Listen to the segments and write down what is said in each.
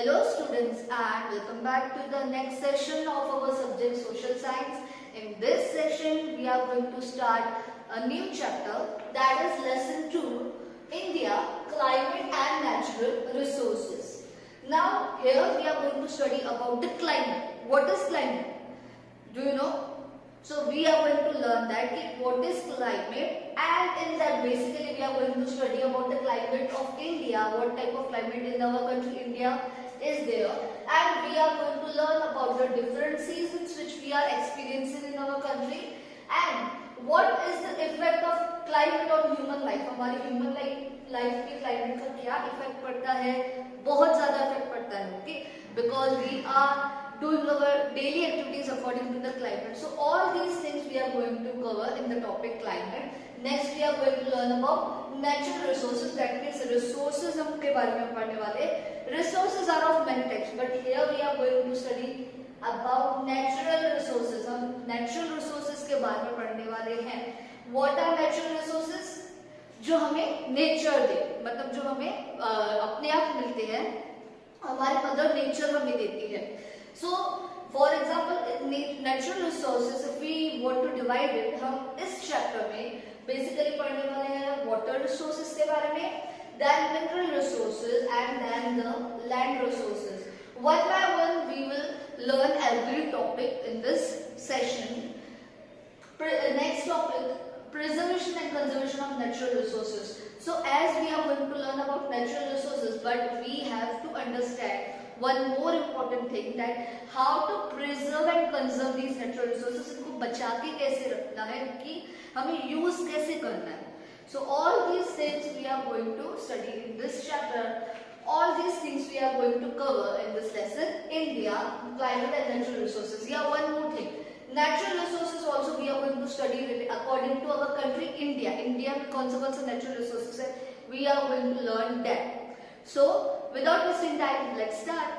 Hello students and welcome back to the next session of our subject social science. In this session we are going to start a new chapter, that is lesson 2, India, climate and natural resources. Now here we are going to study about the climate. What is climate? Do you know? So we are going to learn that what is climate, and in that basically we are going to study about the climate of India, what type of climate in our country India is there, and we are going to learn about the different seasons which we are experiencing in our country and what is the effect of climate on human life. हमारी human life पे climate का क्या effect पड़ता है? बहुत ज़्यादा effect पड़ता है, okay? Because we are doing our daily activities according to the climate. So all these things we are going to cover in the topic climate. Next we are going to learn about natural resources. That means resources हम के बारे में पढ़ने वाले. Resources are of many types, but here we are going to study about natural resources. हम natural resources के बारे में पढ़ने वाले हैं. What are natural resources? जो हमें nature दे, मतलब जो हमें अपने आप मिलते हैं, हमारे मदर नेचर हमें देती है. So, for example, natural resources, if we want to divide it, हम इस chapter में basically पढ़ने वाले हैं water resources के बारे में, then mineral resources and then the land resources. One by one, we will learn every topic in this session. Next topic, preservation and conservation of natural resources. So, as we are going to learn about natural resources, but we have to understand one more important thing, that how to preserve and conserve these natural resources. इनको बचा के कैसे रखना है, कि हमें use कैसे करना है. So all these things we are going to study in this chapter. All these things we are going to cover in this lesson. India, climate and natural resources. Yeah, one more thing. Natural resources also we are going to study according to our country India. India में कौन से natural resources है, we are going to learn that. So without wasting time, let's start.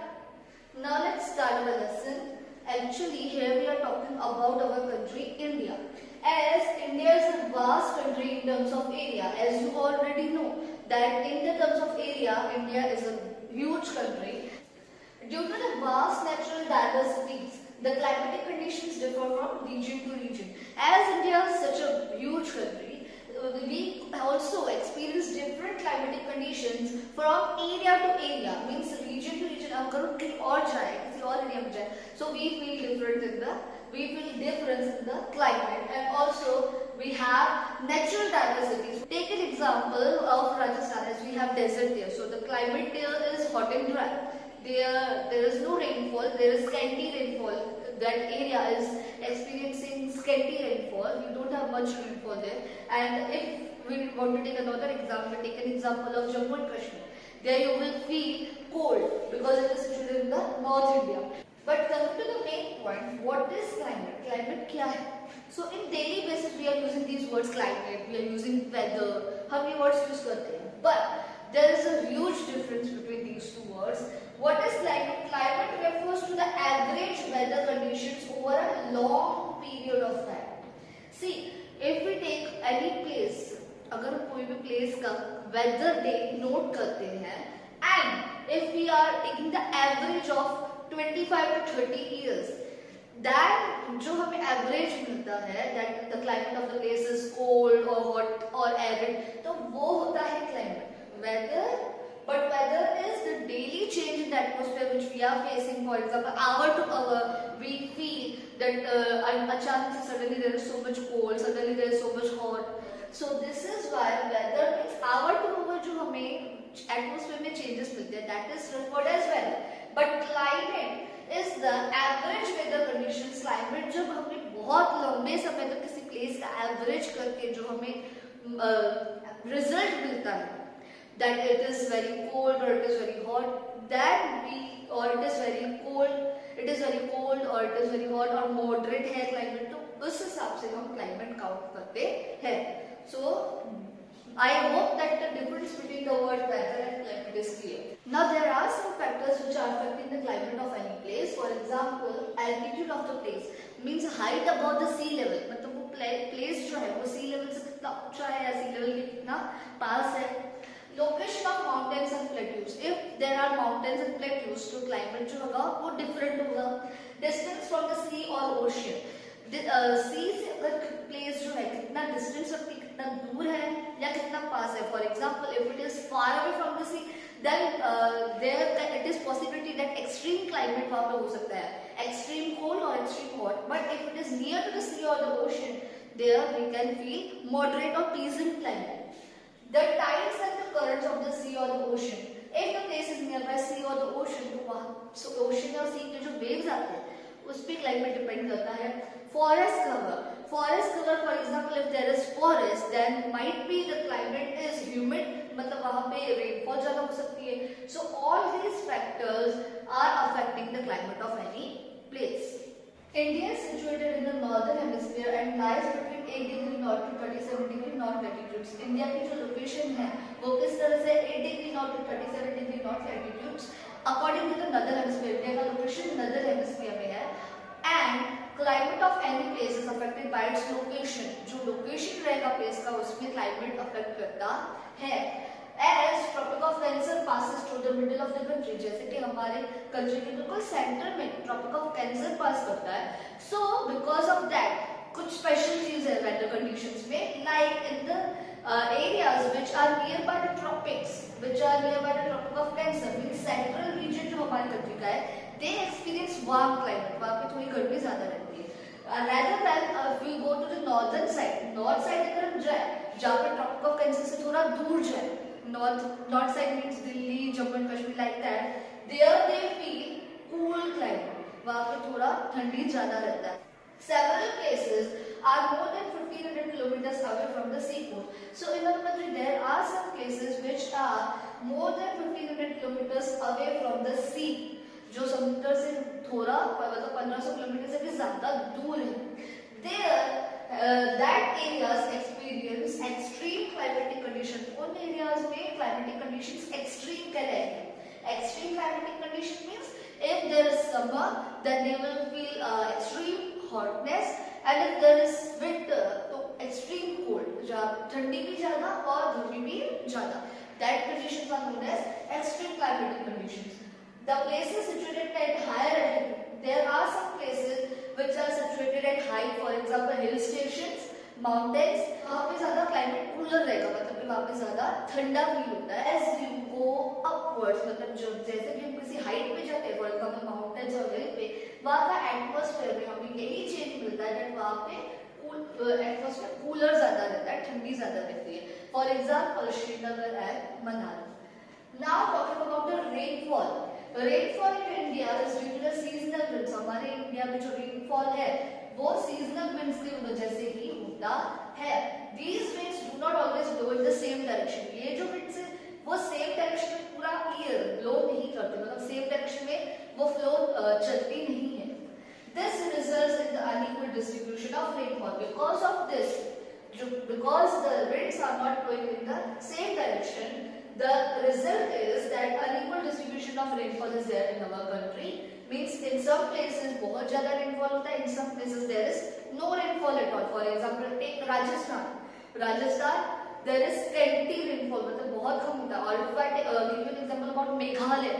Now let's start our lesson. Actually here we are talking about our country India. As India is a vast country in terms of area, as you already know that in the terms of area, India is a huge country. Due to the vast natural diversities, the climatic conditions differ from region to region. As India is such a huge country, we also experience different climatic conditions from area to area, means region to region. अगर कहीं और जाए, किसी और area में जाए, so we feel difference in the climate, and also we have natural diversities. Take an example of Rajasthan, as we have desert there, so the climate there is hot and dry. There is no rainfall, there is scanty rainfall. That area is experiencing scanty rainfall. We don't have much rainfall there. And if we want to take another example, take an example of Jammu and Kashmir. There you will feel cold because it is situated in the North India. But coming to the main point, what is climate? Climate क्या है? So in daily basis we are using these words climate, we are using weather. हम ये words use करते हैं. But there is a huge difference between these two words. What is climate? Climate refers to the average weather conditions over a long period of time. See, if we take any place, अगर हम कोई भी place का weather day note करते हैं, and if we are taking the average of 25 to 30 years, then जो हमें average मिलता है, that the climate of the place is cold or hot or arid, तो वो होता है climate. But weather is the daily change in the atmosphere which we are facing. For example, hour to hour, we feel that अचानक से suddenly there is so much cold, suddenly there is so much hot. So this is why weather means hour to hour जो हमें atmosphere में changes मिलते हैं, that is referred as weather. But climate is the average weather conditions. Climate जब हमें बहुत लंबे समय तक किसी place का average करके जो हमें result मिलता है, that it is very cold or it is very hot, that we, or it is very cold or it is very hot or moderate है climate, तो उस हिसाब से हम climate count करते हैं. So I hope that the difference between the word weather and climate is clear. Now there are some factors which are affecting the climate of any place. For example, altitude of the place means height above the sea level. मतलब वो place जो है वो sea level से कितना ऊंचा है या sea level के कितना पास है. Location of mountains and plateaus, if there are mountains and plateaus तो क्लाइमेट जो होगा वो डिफरेंट होगा. डिस्टेंस फ्रॉम द सी और ओशियन, सी से अगर प्लेस जो है कितना डिस्टेंस रखती, कितना दूर है या कितना पास है. For example if it is far away from the sea then there it is possibility that extreme climate वहाँ पे हो सकता है, extreme cold or extreme hot. But if it is near to the sea or the ocean, there we can feel moderate or pleasant climate. The tides and the currents of the sea or the ocean. If the place is nearby sea or the ocean, तो वहाँ so ocean और sea के जो waves आते हैं उस पे climate depend करता है. Forest cover. Forest cover, for example, if there is forest, then might be the climate is humid, मतलब वहाँ पे rainfall ज़्यादा हो सकती है. So all these factors are affecting the climate of any place. India is situated in the northern hemisphere and lies between 8 degree north to 37 degree north latitudes. India की जो location है वो किस तरह से 8 degree north to 37 degree north latitudes according to the northern hemisphere. India का location northern hemisphere में है. And climate of any place is affected by its location. जो location रहेगा place का उसमें climate affect करता है. As Tropic of Cancer passes through the middle of the country, जैसे कि हमारे country के बिल्कुल center में Tropic of Cancer pass करता है. So because of that कुछ special चीज है weather conditions में, like in the areas which are nearby the tropics, which are nearby the Tropic of Cancer, means central region जो हमारे country का है, they experience warm climate. वहाँ पे थोड़ी गर्मी ज़्यादा रहती है. Rather than if we go to the northern side, north side अगर हम जाए जहाँ पे Tropic of Cancer से थोड़ा दूर जाए, north side means Delhi, Jammu and Kashmir like that, there they feel cool climate. वहाँ पे थोड़ा ठंडी ज़्यादा रहता है. Several places are more than 1500 kilometers away from the seacoast. So in our country there are some places which are more than 1500 kilometers away from the sea. जो समुद्र से थोड़ा मतलब 1500 किलोमीटर से भी ज्यादा दूर है. There that areas experience extreme climatic conditions. उन areas में climatic conditions extreme क्या रहेंगे? Extreme climatic condition means if there is summer then they will feel extreme hotness, and if there is winter तो extreme cold, जहाँ ठंडी भी ज्यादा और गर्मी भी ज्यादा. That conditions are known as extreme climatic conditions. The places situated at higher altitude, there are some places which are situated at height, for example hill stations, mountains. वहाँ पे ज़्यादा climate cooler रहेगा, मतलब कि वहाँ पे ज़्यादा ठंडा फील होता है. As you go upwards, मतलब जो जैसे भी हम किसी height पे जाते हैं, for example mountains और hill पे, वहाँ का atmosphere में हमें यही change मिलता है कि वहाँ पे atmosphere cooler ज़्यादा रहता है, ठंडी ज़्यादा रहती है. For example Srinagar and Manali. Now talking about the rainfall. Rainfall in India is due to the seasonal winds. हमारे इंडिया में जो rainfall है वो seasonal winds की वजह से ही होता है. These winds do not always blow in the same direction. ये जो winds है वो same direction में पूरा year blow नहीं करते, मतलब same direction में वो flow चलती नहीं है. This results in the unequal distribution of rainfall. Because of this, because the winds are not blowing in the same direction, the result is that unequal distribution of rainfall is there in our country. Means in some places बहुत ज़्यादा rainfall होता है, in some places there is no rainfall at all. For example, take Rajasthan. Rajasthan there is scanty rainfall, मतलब बहुत कम होता है. और if I give you an example about Meghalaya,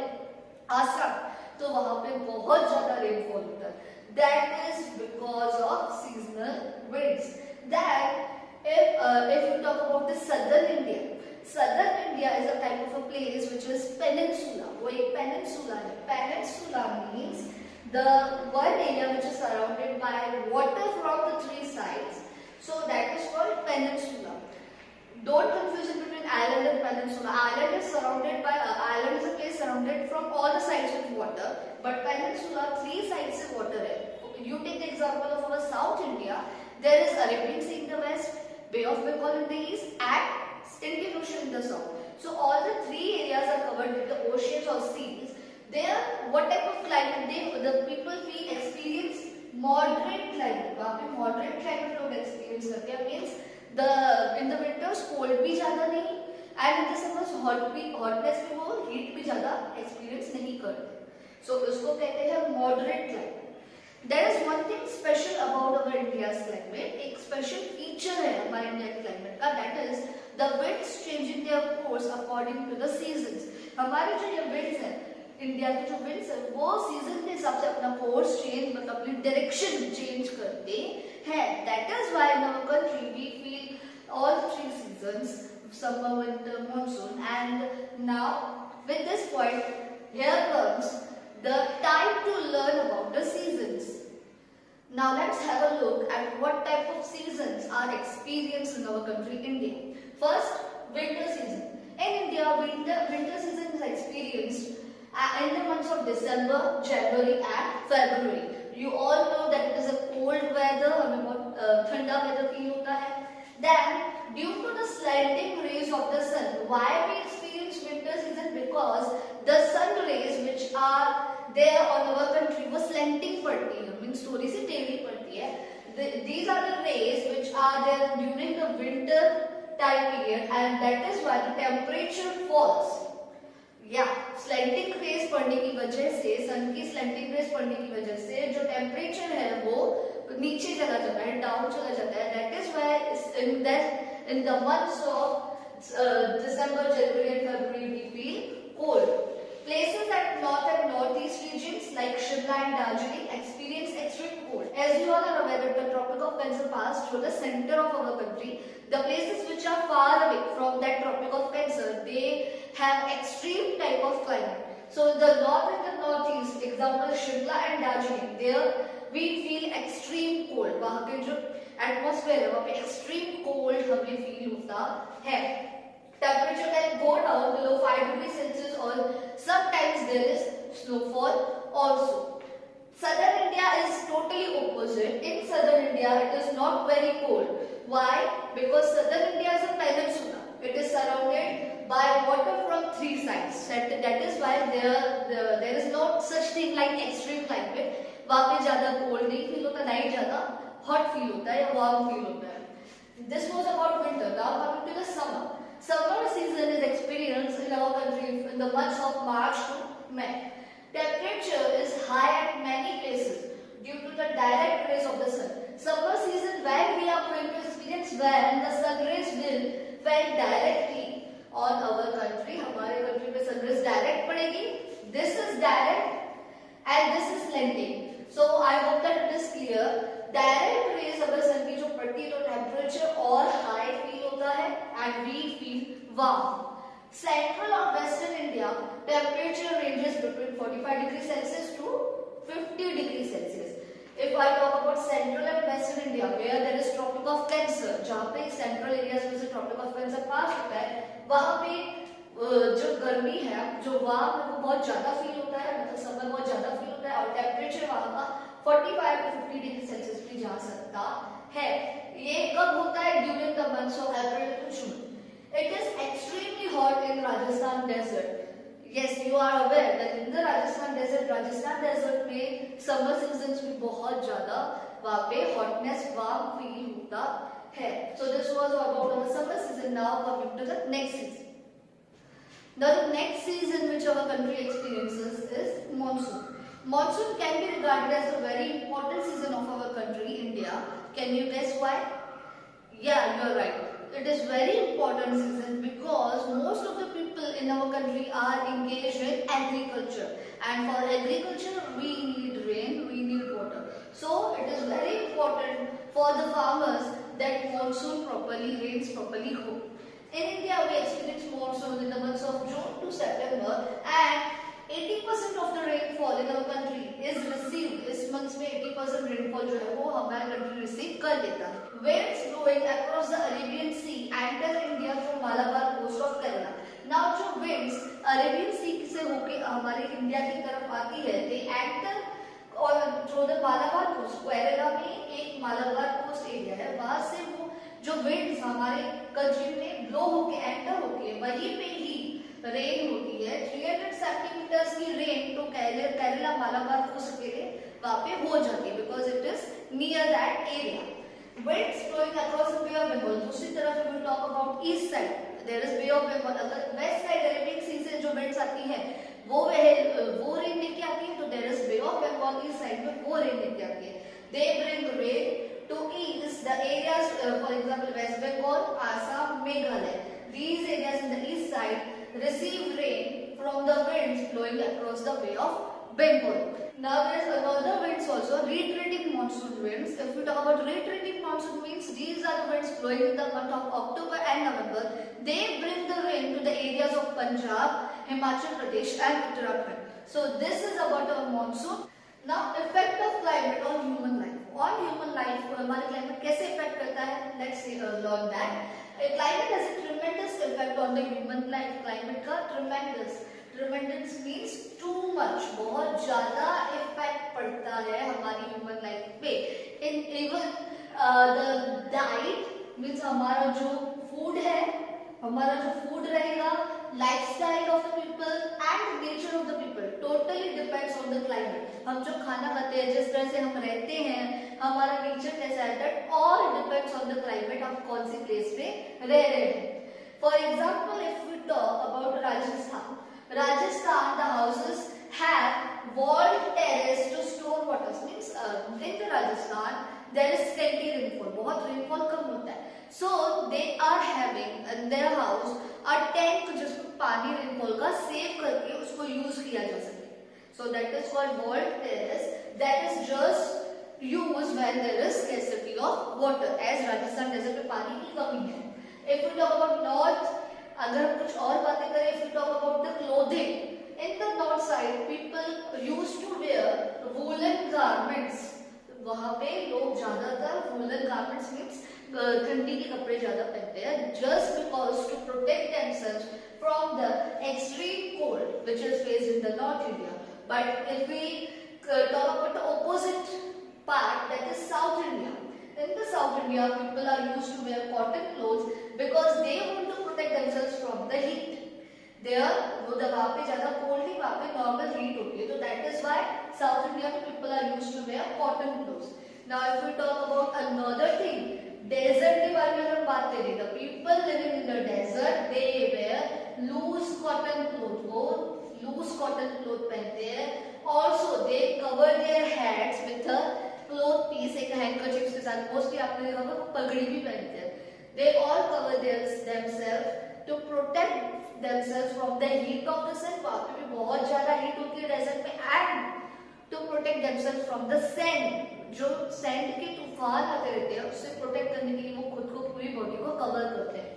Assam, तो वहाँ पे बहुत ज़्यादा rainfall होता है. That is because of seasonal winds. Then if you talk about the southern India. Southern India is a type of a place which is peninsula. वो एक peninsula है. Peninsula means the one area which is surrounded by water from the three sides. So that is called peninsula. Don't confuse it between island and peninsula. Island is surrounded by island is a place surrounded from all the sides with water, but peninsula three sides से water है. You take the example of our South India. There is Arabian Sea in the west, Bay of Bengal in the east, and Indian Ocean in the south. So all the three areas are covered with the oceans or seas. There, what type of climate the people feel experience moderate climate. वहाँ पे moderate climate लोग experience करते हैं. Means in the winters cold भी ज़्यादा नहीं, and in the summers hotness भी वो heat भी ज़्यादा experience नहीं करते. So उसको कहते हैं moderate climate. There is one thing special about our India's climate. एक special feature है हमारे इंडिया के climate का, that is the winds changing their course according to the seasons. हमारे जो ये winds है, इंडिया के जो winds है, वो सीजन के हिसाब से अपना कोर्स चेंज मतलब अपनी डायरेक्शन चेंज करते हैं. That is why in our country we feel all three seasons, summer, winter, monsoon. And now with this point, here comes the time to learn about the seasons. Now let's have a look at what type of seasons are experienced in our country, India. First, winter season. In India, winter season is experienced in the months of December, January and February. You all know that it is a cold weather, हमें बहुत ठंडा weather feel होता है. Then, due to the slanting rays of the sun, why we experience winter season? Because the sun rays which are there on our country वो slanting पड़ती है, means थोड़ी सी टेढ़ी पड़ती है. These are the rays which are there during the winter time period, and that is why the temperature falls. Slanting rays पड़ने की वजह से, सन की स्लैंटिंग रेज पड़ने की वजह से जो टेम्परेचर है वो नीचे चला जाता है, डाउन चला जाता है. That is why in the months of December, January and February we feel cold. Places at north and northeast regions like Shimla and Darjeeling experience extreme cold. As you all are aware that the Tropic of Cancer passed through the center of our country. The places which are far away from that Tropic of Cancer, they have extreme type of climate. So the north and the northeast, example Shimla and Darjeeling, there we feel extreme cold. वहाँ के जो atmosphere है वहाँ पे extreme cold हमें feel होता है. Temperature can go down below 5 degrees Celsius or sometimes there is snowfall also. Southern India is totally opposite. In southern India it is not very cold. Why? Because southern India is a peninsula. It is surrounded by water from three sides. That is why there is no such thing like extreme climate. वहाँ पे ज़्यादा cold नहीं feel होता, ना ही ज़्यादा hot feel होता है या warm feel होता है. This was about winter. Now coming to the summer. Summer season is experienced in our country in the months of March to May. Temperature is high at many places due to the direct rays of the sun. Summer season when we are going to experience when the sun rays will fall directly on our country. हमारे country पे sun rays direct पड़ेगी. This is direct and this is slanting. So I hope that it is clear. Direct rays अगर sun की जो पड़ती है तो temperature और high feel होता है and we feel warm. Central or Western India temperature ranges between 45 degrees Celsius to 50 degrees Celsius. If I talk about Central and Western India where there is Tropic of Cancer, जहाँ पे Central areas में से Tropic of Cancer पास होता है, वहाँ पे जो गर्मी है, जो वार्म है वो बहुत ज़्यादा फील होता है, मतलब समर बहुत ज़्यादा फील होता है और टेम्परेचर वहाँ का 45 to 50 डिग्री सेल्सियस भी जा सकता है. ये कब होता है? During the months of April to June. It is extremely hot in Rajasthan desert. Yes, you are aware that in the Rajasthan desert में summer seasons भी बहुत ज़्यादा वहाँ पे hotness warm feel होता है. So this was about our summer season. Now coming to the next season. Now the next season which our country experiences is monsoon. Monsoon can be regarded as a very important season of our country, India. Can you guess why? Yeah, you are right. It is very important season because most of the people in our country are engaged in agriculture, and for agriculture we need rain, we need water. So it is very important for the farmers that monsoon properly rains properly. In India we experience monsoon in the months of June to September, and 80% of the rainfall in our country is received. इस months में 80% rainfall जो है वो हमारा country receive कर लेता है. Winds blowing across the Arabian Sea enter India from Malabar coast of Kerala. Now जो winds Arabian Sea से होके हमारे इंडिया की तरफ आती है, they enter और through the Malabar coast. Kerala में एक Malabar coast area है, वहाँ से वो जो winds हमारे country में blow होके enter होके वहीं पे ही रेन होती है. 300 सेंटीमीटर्स की रेन तो केरला मालाबार कोस्ट के लिए वहाँ पे हो जाती है because it is near that area. Winds blowing across the Bay of Bengal. दूसरी तरफ we will talk about east side. There is Bay of Bengal. अगर west side Arabian Sea से जो winds आती है वो रेन लेके आती है, तो there is Bay of Bengal east side में वो रेन लेके आती है. They bring rain to east the areas, for example West Bengal, Assam, Meghalaya. these areas in the east side receive rain from the winds blowing across the Bay of Bengal. Now there is another winds also, retreating monsoon winds. If we talk about retreating monsoon winds, these are the winds blowing in the month of October and November. They bring the rain to the areas of Punjab, Himachal Pradesh and Uttarakhand. So this is about a monsoon. Now effect of climate on human life. On human life, हमारे climate कैसे effect करता है? Let's learn that. Climate has a tremendous effect on the human life. Climate का tremendous means too much, बहुत ज़्यादा effect पड़ता है हमारी human life पे. In even the diet means हमारा जो food है, हमारा जो food रहेगा, lifestyle of the people and nature of the people totally depends on the climate. हम जो खाना खाते हैं, जिस तरह से हम रहते हैं, हमारा नेचर कैसा है, that all depends on the climate. हम कौन सी प्लेस पे रह रहे हैं. For example, if we talk about Rajasthan, the houses have walled terrace to store water. Means in the Rajasthan there is scanty rainfall, बहुत rainfall कम होता है. So they are having in their house a tank जिसमें पानी rainfall का save करके उसको use किया जा सके. So that is called walled terrace. That is just used when there is scarcity of water. As Rajasthan desert में पानी की कमी है. If we talk about north, अगर हम कुछ और बातें करें, if we talk about the clothing, in the north side people used to wear woolen garments. वहाँ पे लोग ज़्यादातर woolen garments means ठंडी के कपड़े ज़्यादा पहनते हैं, just because to protect themselves from the extreme cold which is faced in the north India. But if we talk about the opposite part, that is South India. In the South India, people are used to wear cotton clothes because they want to protect themselves from the heat. There, वहाँ पे ज़्यादा cold नहीं, वहाँ पे normal heat होती है. So that is why South India people are used to wear cotton clothes. Now, if we talk about another thing, desert के बारे में हम बात करें, the people living in the desert they wear loose cotton clothes. वो loose cotton clothes पहनते हैं. Also, they cover their heads with a cloth piece, एक handkerchief के साथ. Mostly आपने देखा होगा पगड़ी भी पहनते हैं. They all cover themselves to protect themselves from the heat of the sun. वहाँ पे भी बहुत ज़्यादा heat होती है desert में, and to protect themselves from the sand. जो sand के तूफान आते रहते हैं, उससे protect करने के लिए वो खुद को पूरी body को cover करते हैं.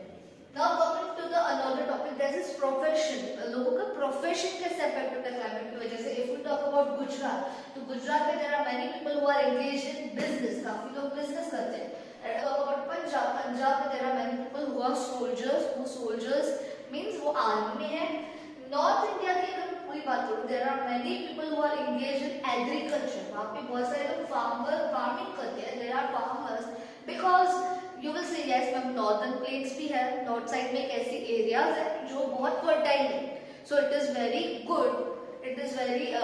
Now coming to the another topic, that is profession. लोगों का profession कैसे affect होता है climate की वजह से? If we talk about Gujarat, तो गुजरात में there are many people who are engaged in business. काफी लोग business करते हैं. And talk about Punjab में there are many people who are soldiers. वो soldiers means वो army में है. North India की अगर पूरी बात करूँ, there are many people who are engaged in agriculture. वहाँ पे बहुत सारे लोग farming करते हैं. There are farmers because you will say yes ma'am northern plains भी है. North side में एक ऐसी areas है जो बहुत fertile है. So it is very good. It is very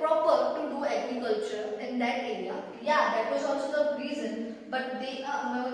proper to do agriculture in that area. Yeah, that was also the reason. But they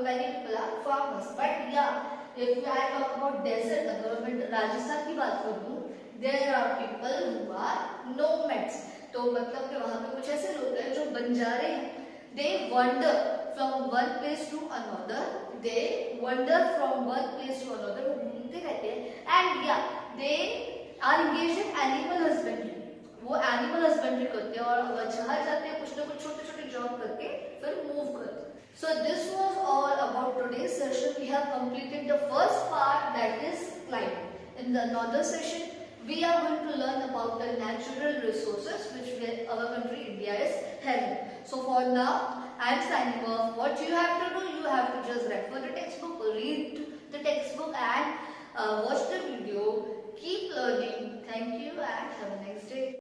many people are farmers. But yeah, if I talk about desert, अगर मैं राजस्थान की बात करूँ, there are people who are nomads. तो मतलब कि वहाँ पे कुछ ऐसे लोग हैं जो बंजारे हैं. They wander from one place to another. They wander from one place to another. वो घूमते रहते हैं. And yeah, they are engaged in animal husbandry. वो animal husbandry करते हैं और जहाँ जाते हैं कुछ ना कुछ छोटे-छोटे जॉब करके फिर move करते हैं. So this was all about today's session. We have completed the first part, that is climate. In the another session, we are going to learn about the natural resources which our country India is having. So for now, I am signing off. What you have to do, you have to just refer the textbook, read